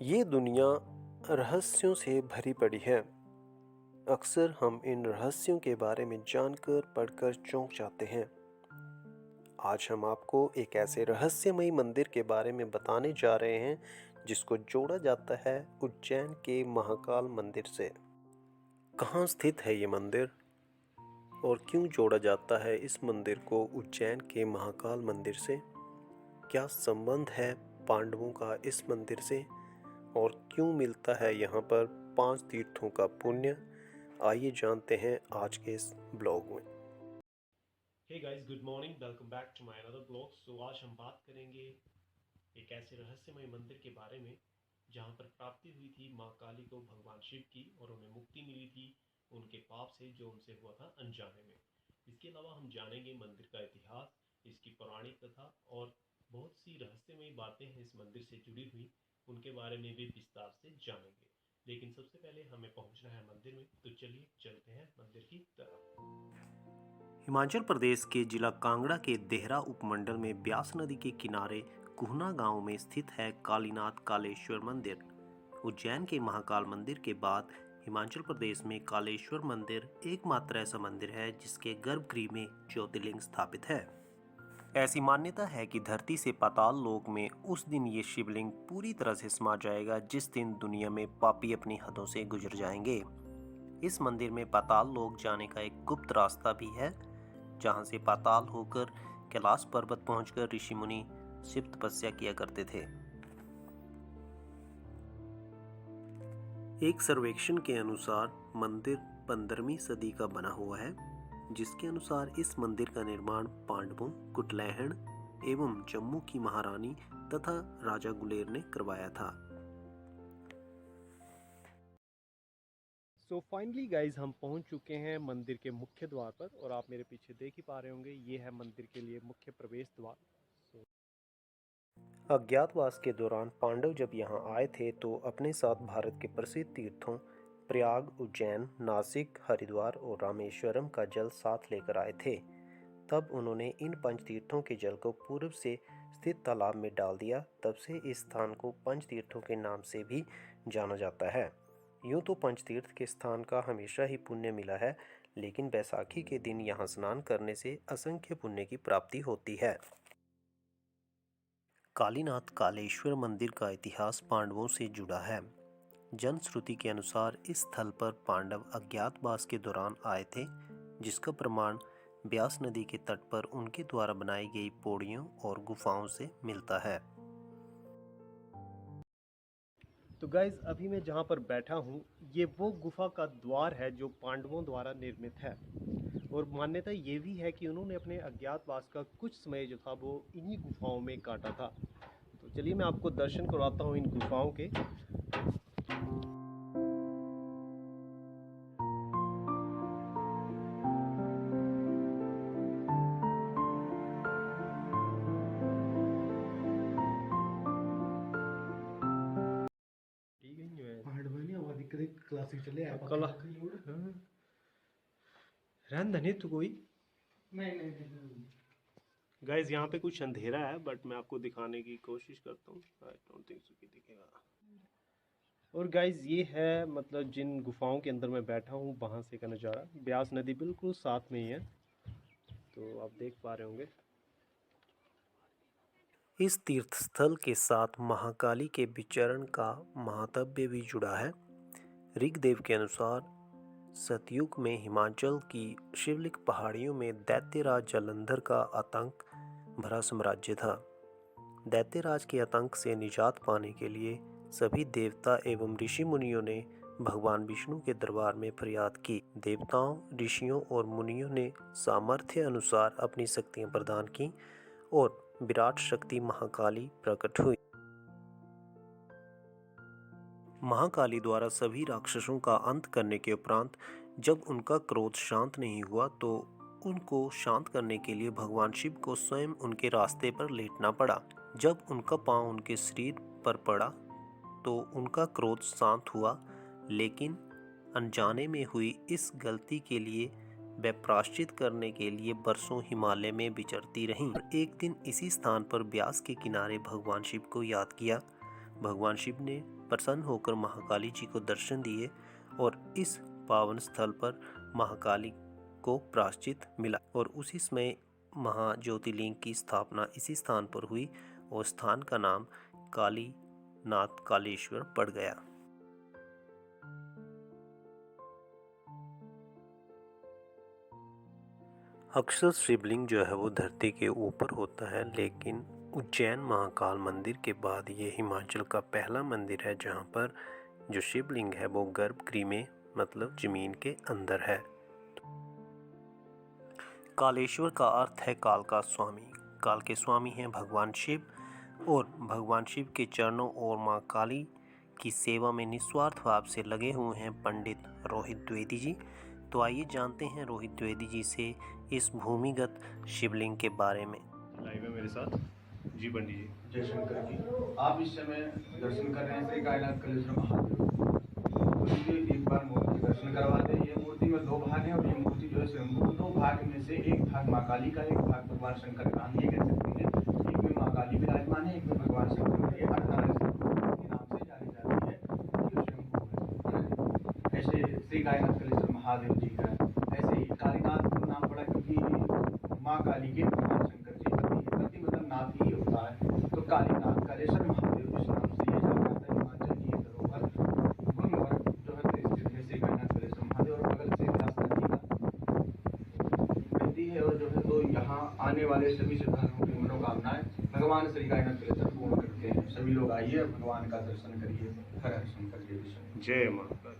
ये दुनिया रहस्यों से भरी पड़ी है। अक्सर हम इन रहस्यों के बारे में जानकर पढ़कर चौंक जाते हैं। आज हम आपको एक ऐसे रहस्यमयी मंदिर के बारे में बताने जा रहे हैं जिसको जोड़ा जाता है उज्जैन के महाकाल मंदिर से। कहाँ स्थित है ये मंदिर और क्यों जोड़ा जाता है इस मंदिर को उज्जैन के महाकाल मंदिर से? क्या संबंध है पांडवों का इस मंदिर से और क्यों मिलता है यहाँ पर 5 तीर्थों का पुण्य? आइए जानते हैं आज के इस ब्लॉग में। Hey guys, good morning, welcome back to my another blog. आज हम बात करेंगे एक ऐसे रहस्यमय मंदिर के बारे में जहां पर प्राप्ति हुई थी मां काली को भगवान शिव की और उन्हें मुक्ति मिली थी उनके पाप से जो उनसे हुआ था अनजाने में। इसके अलावा हम जानेंगे मंदिर का इतिहास, इसकी पौराणिक कथा और बहुत सी रहस्यमयी बातें हैं इस मंदिर से जुड़ी हुई, उनके बारे में भी विस्तार से जानेंगे। लेकिन सबसे पहले हमें पहुंचना है मंदिर में, तो चलिए चलते हैं मंदिर की तरफ। हिमाचल प्रदेश के जिला कांगड़ा के देहरा उपमंडल में ब्यास नदी के किनारे कुहना गांव में स्थित है कालीनाथ कालेश्वर मंदिर। उज्जैन के महाकाल मंदिर के बाद हिमाचल प्रदेश में कालेश्वर मंदिर एकमात्र ऐसा मंदिर है जिसके गर्भगृह में ज्योतिर्लिंग स्थापित है। ऐसी मान्यता है कि धरती से पाताल लोक में उस दिन ये शिवलिंग पूरी तरह से समा जाएगा जिस दिन दुनिया में पापी अपनी हदों से गुजर जाएंगे। इस मंदिर में पाताल लोक जाने का एक गुप्त रास्ता भी है, जहां से पाताल होकर कैलाश पर्वत पहुंचकर ऋषि मुनि शिव तपस्या किया करते थे। एक सर्वेक्षण के अनुसार मंदिर 15वीं सदी का बना हुआ है, जिसके अनुसार इस मंदिर का निर्माण पांडवों, कुटलैहड़ एवं जम्मू की महारानी तथा राजा गुलेर ने करवाया था। सो फाइनली गाइज, हम पहुंच चुके हैं मंदिर के मुख्य द्वार पर और आप मेरे पीछे देख ही पा रहे होंगे, ये है मंदिर के लिए मुख्य प्रवेश द्वार। अज्ञातवास के दौरान पांडव जब यहाँ आए थे तो अपने साथ भारत के प्रसिद्ध तीर्थों प्रयाग, उज्जैन, नासिक, हरिद्वार और रामेश्वरम का जल साथ लेकर आए थे। तब उन्होंने इन पंच तीर्थों के जल को पूर्व से स्थित तालाब में डाल दिया। तब से इस स्थान को पंच तीर्थों के नाम से भी जाना जाता है। यूँ तो पंच तीर्थ के स्थान का हमेशा ही पुण्य मिला है, लेकिन बैसाखी के दिन यहाँ स्नान करने से असंख्य पुण्य की प्राप्ति होती है। कालीनाथ कालेश्वर मंदिर का इतिहास पांडवों से जुड़ा है। जनश्रुति के अनुसार इस स्थल पर पांडव अज्ञातवास के दौरान आए थे, जिसका प्रमाण ब्यास नदी के तट पर उनके द्वारा बनाई गई पौड़ियों और गुफाओं से मिलता है। तो गाइज, अभी मैं जहाँ पर बैठा हूँ, ये वो गुफा का द्वार है जो पांडवों द्वारा निर्मित है और मान्यता ये भी है कि उन्होंने अपने अज्ञातवास का कुछ समय जो था वो इन्हीं गुफाओं में काटा था। तो चलिए मैं आपको दर्शन करवाता हूँ इन गुफाओं के। ठीक है, क्लासिक चले कला रहन धनी तो कोई नहीं गाइज, यहाँ पे कुछ अंधेरा है बट मैं आपको दिखाने की कोशिश करता हूँ। आई डोंट थिंक सो कि दिखेगा। और गाइज, ये है मतलब जिन गुफाओं के अंदर मैं बैठा हूँ वहाँ से का नज़ारा। ब्यास नदी बिल्कुल साथ में ही है, तो आप देख पा रहे होंगे। इस तीर्थ स्थल के साथ महाकाली के विचरण का महात्म्य भी जुड़ा है। ऋग्वेद के अनुसार सतयुग में हिमाचल की शिवलिक पहाड़ियों में दैत्यराज जालंधर का आतंक भरा साम्राज्य था। दैत्यराज के आतंक से निजात पाने के लिए सभी देवता एवं ऋषि मुनियों ने भगवान विष्णु के दरबार में फरियाद की। देवताओं, ऋषियों और मुनियों ने सामर्थ्य अनुसार अपनी शक्तियां प्रदान की और विराट शक्ति महाकाली प्रकट हुई। महाकाली द्वारा सभी राक्षसों का अंत करने के उपरांत जब उनका क्रोध शांत नहीं हुआ तो उनको शांत करने के लिए भगवान शिव को स्वयं उनके रास्ते पर लेटना पड़ा। जब उनका पांव उनके शरीर पर पड़ा तो उनका क्रोध शांत हुआ, लेकिन अनजाने में हुई इस गलती के लिए वे प्रायश्चित करने के लिए बरसों हिमालय में विचरती रहीं। एक दिन इसी स्थान पर ब्यास के किनारे भगवान शिव को याद किया। भगवान शिव ने प्रसन्न होकर महाकाली जी को दर्शन दिए और इस पावन स्थल पर महाकाली को प्रायश्चित मिला और उसी समय महाज्योतिर्लिंग की स्थापना इसी स्थान पर हुई और स्थान का नाम काली नाथ कालेश्वर पड़ गया। अक्सर शिवलिंग जो है वो धरती के ऊपर होता है, लेकिन उज्जैन महाकाल मंदिर के बाद ये हिमाचल का पहला मंदिर है जहाँ पर जो शिवलिंग है वो गर्भगृह में मतलब जमीन के अंदर है। कालेश्वर का अर्थ है काल का स्वामी। काल के स्वामी हैं भगवान शिव और भगवान शिव के चरणों और माँ काली की सेवा में निस्वार्थ भाव से लगे हुए हैं पंडित रोहित द्विवेदी जी। तो आइए जानते हैं रोहित द्विवेदी जी से इस भूमिगत शिवलिंग के बारे में। लाइव है मेरे साथ जी पंडित जी। जय शंकर जी। आप इस समय दर्शन कर रहे हैं श्री कायनाथ कलेश्वर महादेव। तो ये एक बार मूर्ति दर्शन करवा दें। ये मूर्ति में दो भाग हैं और ये मूर्ति जो है स्वयं दो भाग में से एक भाग माँ काली का, एक भाग भगवान शंकर का। हम ये कह सकते हैं एक में माँ काली विराजमान है, एक में भगवान शंकर। ये अर्धनारीश्वर के नाम से जानी जाती है। ये स्वयं है। ऐसे श्री कायनाथ कलेश्वर महादेव जी का ऐसे ही कालीनाथ को नाम पड़ा क्योंकि माँ काली के भगवान शंकर जी पति मतलब नाथ ही होता है। तो कालीनाथ कालेश्वर महादेव इस नाम से ये जाना जाता है। हिमाचल की ये धरोहर गुलमर्ग जो है स्थित है श्री कायनाथ कलेश्वर महादेव और बगल से व्यास नदी का बहती है। और जो है तो यहाँ आने वाले सभी श्रद्धालुओं की मनोकामनाएं भगवान श्री कायनाथ कलेश्वर पूर्ण करते हैं। सभी लोग आइए और भगवान का दर्शन करिए। हर हर शंकर जय शंकर। जय माता दी।